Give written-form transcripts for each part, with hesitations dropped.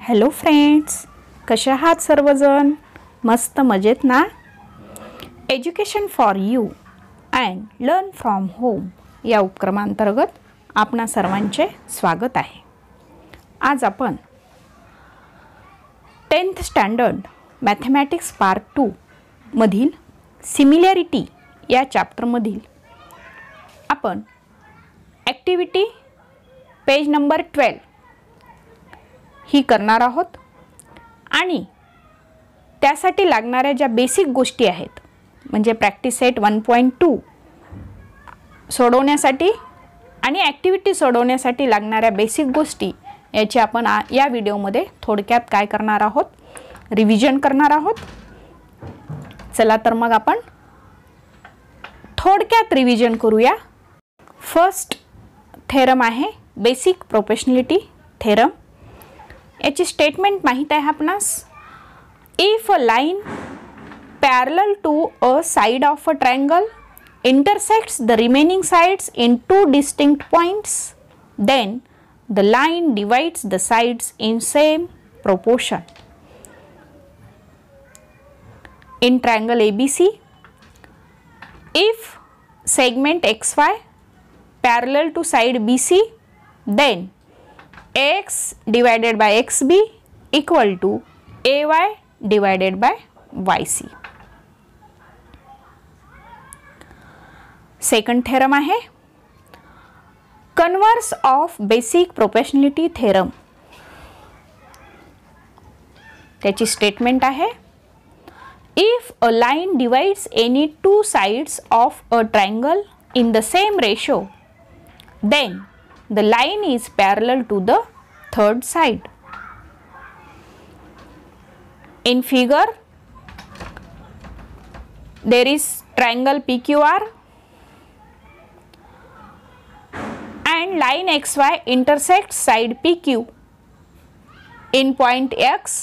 Hello friends, कसे आहात सर्वजण? मस्त मजेत ना? Education for you and learn from home या उपक्रमांतर्गत आपणा सर्वांचे स्वागत आहे. आज आपण 10th स्टँडर्ड मॅथमॅटिक्स पार्ट 2 मधील सिमिलॅरिटी या चॅप्टरमधील आपण ॲक्टिव्हिटी पेज नंबर 12 ही करणार आहोत आणि त्यासाठी लागणाऱ्या ज्या बेसिक गोष्टी आहेत म्हणजे प्रॅक्टिस सेट 1.2 सोडवण्यासाठी आणि ॲक्टिव्हिटी सोडवण्यासाठी लागणाऱ्या बेसिक गोष्टी याची आपण या व्हिडिओमध्ये थोडक्यात काय करणार आहोत, रिव्हिजन करणार आहोत. चला तर मग आपण थोडक्यात रिव्हिजन करूया. फर्स्ट थेरम आहे बेसिक प्रोपोर्शनॅलिटी थेरम. याची स्टेटमेंट माहित आहे आपणास. If a line parallel to a side of a triangle intersects the remaining sides in two distinct points, then the line divides the sides in same proportion. In triangle ABC, if segment XY parallel to side BC, then AX divided by XB equal to AY divided by YC. Second theorem आहे converse of basic proportionality theorem. त्याची statement आहे if a line divides any two sides of a triangle in the same ratio then the line is parallel to the third side. In figure there is triangle PQR and line XY intersects side PQ in point X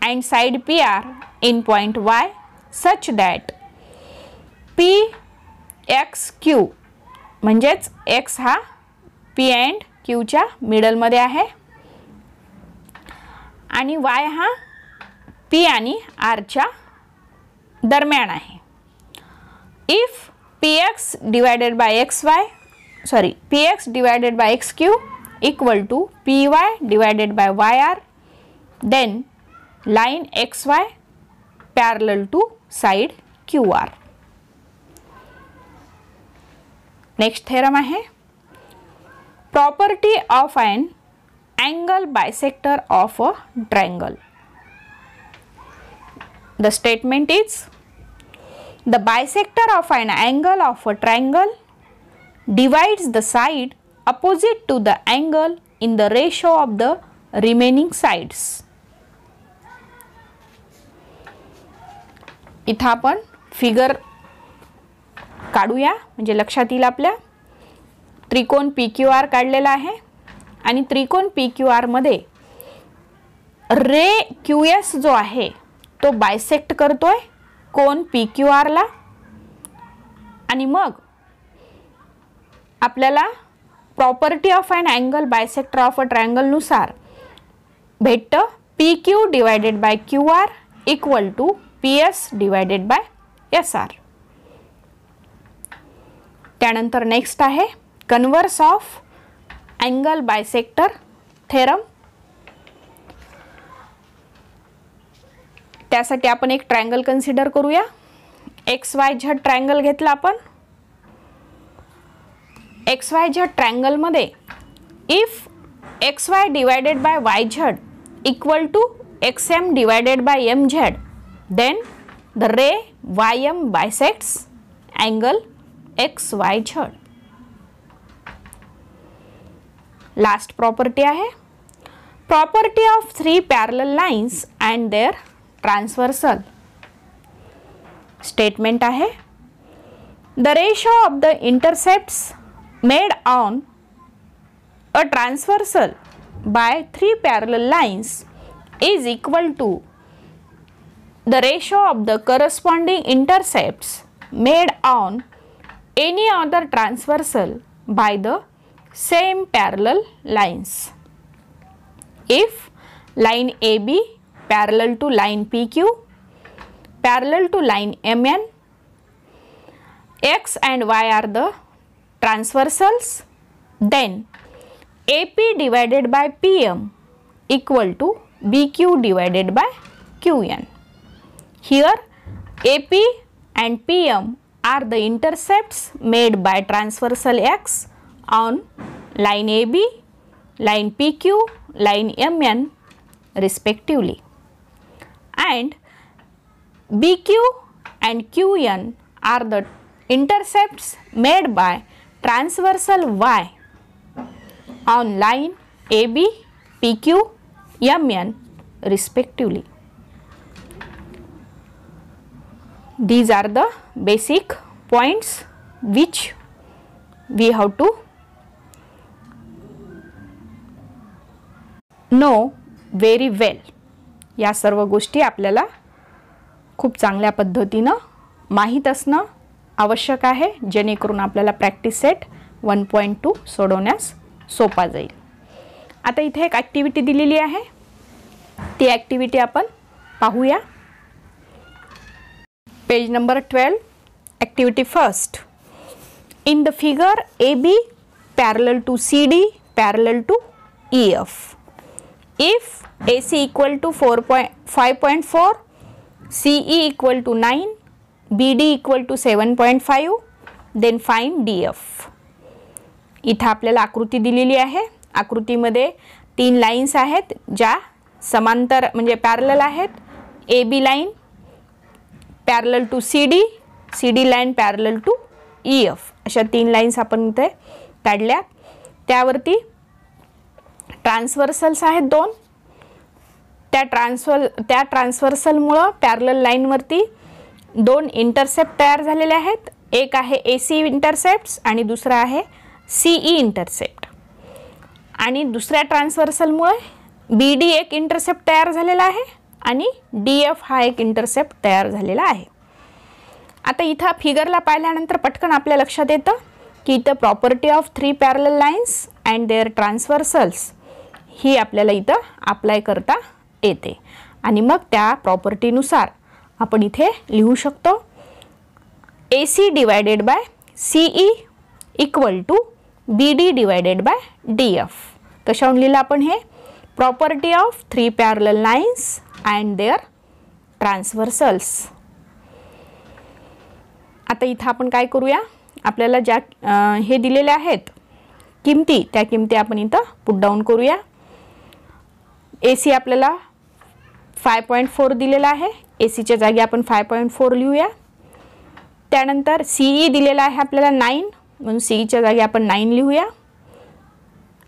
and side PR in point Y such that PXQ म्हणजेच X हा P and Q च्या middle मध्ये आहे आणि Y हा P आणि R च्या दरम्यान आहे. If PX divided by PX divided by XQ equal to PY divided by YR, then line XY parallel to side QR. Next theorem आहे property of an angle bisector of a triangle. The statement is the bisector of an angle of a triangle divides the side opposite to the angle in the ratio of the remaining sides. इथं आपण figure काढूया म्हणजे लक्षात येईल आपल्या. त्रिकोण PQR काढलेला आहे आणि त्रिकोण PQR मध्ये रे QS जो आहे तो बायसेक्ट करतोय कोण PQR ला आणि मग आपल्याला property of an angle bisector of a triangle नुसार भेटतं PQ divided by QR equal to PS divided by SR. त्यानंतर नेक्स्ट आहे converse of angle bisector theorem. त्यासाठी आपण एक ट्रायंगल कन्सिडर करूया. XYZ ट्रायंगल घेतला आपण. XYZ ट्रायंगल मध्ये if XY divided by YZ equal to XM divided by MZ then the ray YM bisects angle XYZ. Last property आहे property of three parallel lines and their transversal. Statement आहे the ratio of the intercepts made on a transversal by three parallel lines is equal to the ratio of the corresponding intercepts made on any other transversal by the same parallel lines. If line AB parallel to line PQ, parallel to line MN. X and Y are the transversals. Then AP divided by PM equal to BQ divided by QN. Here AP and PM are the intercepts made by transversal X on line AB, line PQ, line MN respectively, and BQ and QN are the intercepts made by transversal Y on line AB, PQ, MN respectively. These are the basic points which we have to know very well. या सर्व गोष्टी आपल्याला खूप चांगल्या पद्धतीने माहित असणं आवश्यक आहे, जेणेकरून आपल्याला प्रॅक्टिस सेट 1.2 सोडवण्यास सोपा जाईल. आता इथे एक ॲक्टिव्हिटी दिलेली आहे, ती ॲक्टिव्हिटी आपण पाहूया. Page number 12. Activity first. In the figure AB parallel to CD parallel to EF. If AC equal to 5.4, CE equal to 9, BD equal to 7.5, then find DF. इथं आपल्याला आकृती दिलेली आहे. आकृतीमध्ये 3 लाईन्स आहेत ज्या समांतर म्हणजे पॅरलल आहेत. AB line parallel to CD, CD line parallel to EF, अशा 3 लाईन्स आपण इथे काढल्या. त्यावरती ट्रान्सव्हर्सल्स आहेत 2. त्या ट्रान्सव्हर्सलमुळे पॅरलल लाईनवरती 2 इंटरसेप्ट तयार झालेले आहेत. एक आहे AC इंटरसेप्ट्स आणि दुसरा आहे CE इंटरसेप्ट. आणि दुसऱ्या ट्रान्सव्हर्सलमुळे BD एक इंटरसेप्ट तयार झालेला आहे आणि DF हा एक इंटरसेप्ट तयार झालेला आहे. आता इथं फिगरला पाहिल्यानंतर पटकन आपल्या लक्षात येतं की इथं property of 3 parallel lines and their transversals ही आपल्याला इथं अप्लाय करता येते. आणि मग त्या प्रॉपर्टीनुसार आपण इथे लिहू शकतो AC divided by CE equal to BD divided by DF. कशावरून लिहिलं आपण हे? Property of 3 parallel lines and their transversals. आता इथं आपण काय करूया, आपल्याला ज्या हे दिलेले आहेत किमती, त्या किमती आपण इथं पुट डाऊन करूया. AC आपल्याला 5.4 दिलेला आहे, ACच्या जागी आपण 5.4 लिहूया. त्यानंतर CE दिलेला आहे आपल्याला 9, म्हणून CEच्या जागी आपण 9 लिहूया.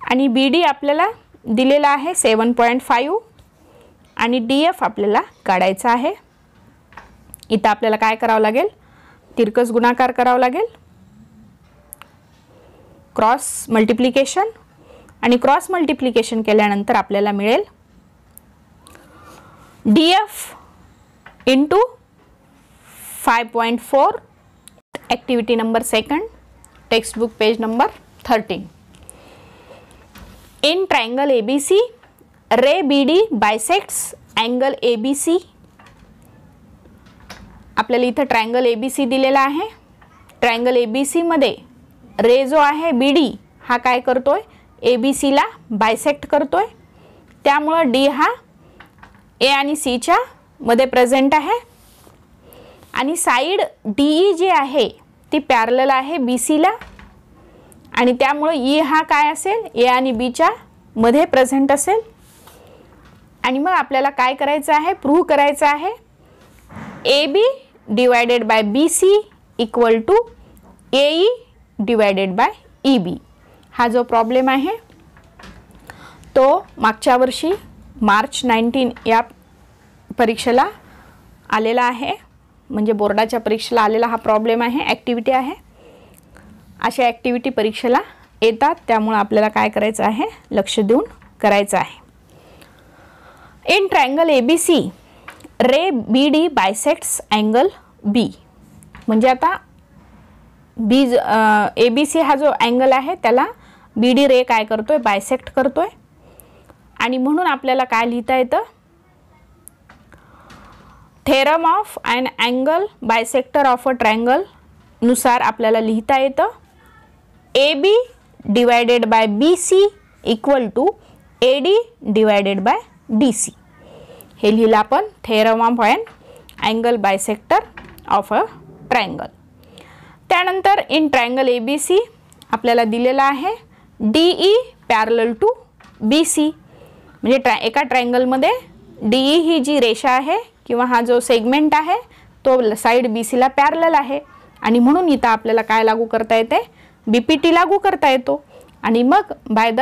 आणि BD आपल्याला दिलेला आहे 7.5 आणि DF आपल्याला काढायचा आहे. इथं आपल्याला काय करावं लागेल, तिरकस गुणाकार करावा लागेल, क्रॉस मल्टिप्लिकेशन. आणि क्रॉस मल्टिप्लिकेशन केल्यानंतर आपल्याला मिळेल DF into 5.4. Activity number 2, textbook page number 13. In triangle ABC, ray BD bisects angle ABC. आपल्याला इथं ट्रायंगल ABC दिलेला आहे. ट्रायंगल ABC मध्ये रे जो आहे BD हा काय करतोय, ABCला बायसेक्ट करतोय. त्यामुळे D हा A आणि Cच्या मध्ये प्रेझेंट आहे. आणि साइड DE जी आहे ती पॅरलल आहे BCला आणि त्यामुळे E हा काय असेल, A आणि Bच्या मध्ये प्रेझेंट असेल. आणि मग आपल्याला काय करायचं आहे, प्रूव्ह करायचं आहे AB divided by BC equal to AE divided by EB. हा जो प्रॉब्लेम आहे तो मागच्या वर्षी मार्च 19 या परीक्षेला आलेला आहे, म्हणजे बोर्डाच्या परीक्षेला आलेला हा प्रॉब्लेम आहे, ॲक्टिव्हिटी आहे. अशा ॲक्टिव्हिटी परीक्षेला येतात, त्यामुळे आपल्याला काय करायचं आहे, लक्ष देऊन करायचं आहे. In triangle ABC, ray BD bisects angle B. म्हणजे आता ABC हा जो अँगल आहे त्याला BD रे काय करतोय, बायसेक्ट करतोय. आणि म्हणून आपल्याला काय लिहिता येतं, theorem of an angle bisector of a triangle नुसार आपल्याला लिहिता येतं AB divided by BC equal to AD divided by DC. हे लिहिलं आपण theorem of an angle bisector of a triangle. त्यानंतर इन ट्रायंगल ABC आपल्याला दिलेला आहे DE पॅरलल टू BC. म्हणजे एका ट्रायंगलमध्ये DE ही जी रेषा आहे किंवा हा जो सेगमेंट आहे तो साइड BC ला पॅरलल आहे आणि म्हणून इथं आपल्याला काय लागू करता येते, BPT लागू करता येतो. आणि मग by the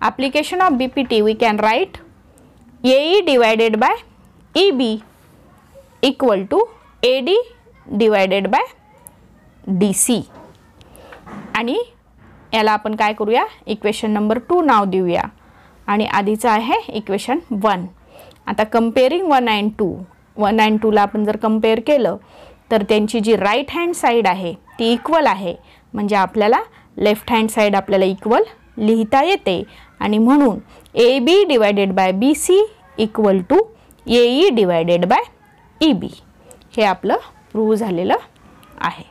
application of BPT we can write AE divided by EB equal to AD divided by DC. आणि याला आपण काय करूया, इक्वेशन नंबर 2 नाव देऊया आणि आधीचं आहे इक्वेशन 1. आता कंपेअरिंग 1 and 2, 1 and 2 ला आपण जर कंपेअर केलं तर त्यांची जी राईट हँड साईड आहे ती इक्वल आहे. म्हणजे आपल्याला लेफ्ट हँड साईड आपल्याला इक्वल लिहिता येते आणि म्हणून AB divided by BC equal to AE divided by EB हे आपलं प्रूव्ह झालेलं आहे.